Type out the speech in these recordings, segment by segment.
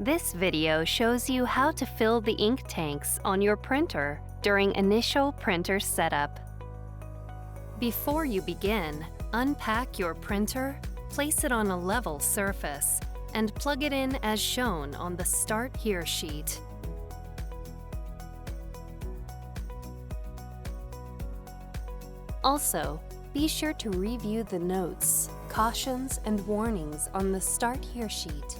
This video shows you how to fill the ink tanks on your printer during initial printer setup. Before you begin, unpack your printer, place it on a level surface, and plug it in as shown on the Start Here sheet. Also, be sure to review the notes, cautions, and warnings on the Start Here sheet.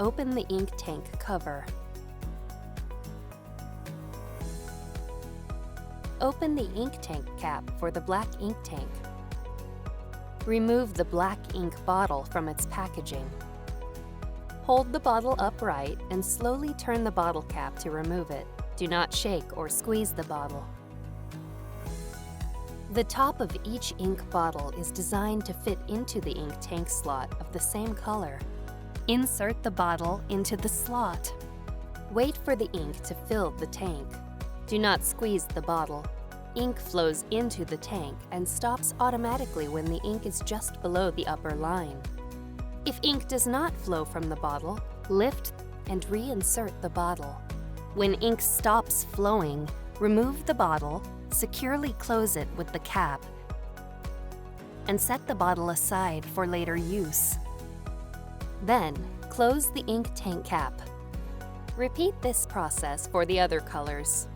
Open the ink tank cover. Open the ink tank cap for the black ink tank. Remove the black ink bottle from its packaging. Hold the bottle upright and slowly turn the bottle cap to remove it. Do not shake or squeeze the bottle. The top of each ink bottle is designed to fit into the ink tank slot of the same color. Insert the bottle into the slot. Wait for the ink to fill the tank. Do not squeeze the bottle. Ink flows into the tank and stops automatically when the ink is just below the upper line. If ink does not flow from the bottle, lift and reinsert the bottle. When ink stops flowing, remove the bottle, securely close it with the cap, and set the bottle aside for later use. Then, close the ink tank cap. Repeat this process for the other colors.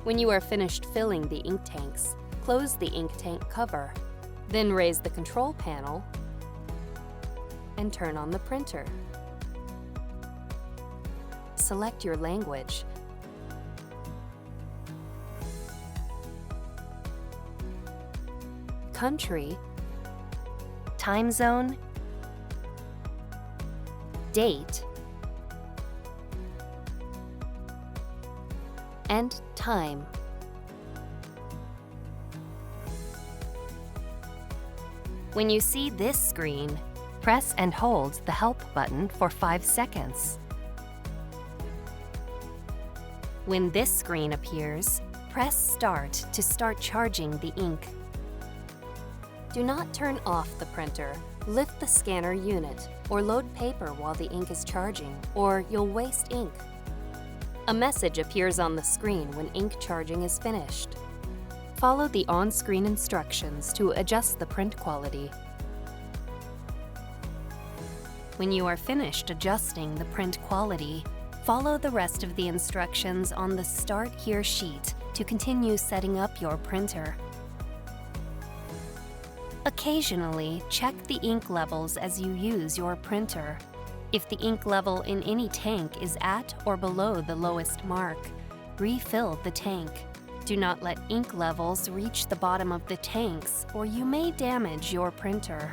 When you are finished filling the ink tanks, close the ink tank cover. Then raise the control panel and turn on the printer. Select your language. Country, time zone, date, and time. When you see this screen, press and hold the Help button for 5 seconds. When this screen appears, press Start to start charging the ink. Do not turn off the printer, lift the scanner unit, or load paper while the ink is charging, or you'll waste ink. A message appears on the screen when ink charging is finished. Follow the on-screen instructions to adjust the print quality. When you are finished adjusting the print quality, follow the rest of the instructions on the Start Here sheet to continue setting up your printer. Occasionally, check the ink levels as you use your printer. If the ink level in any tank is at or below the lowest mark, refill the tank. Do not let ink levels reach the bottom of the tanks, or you may damage your printer.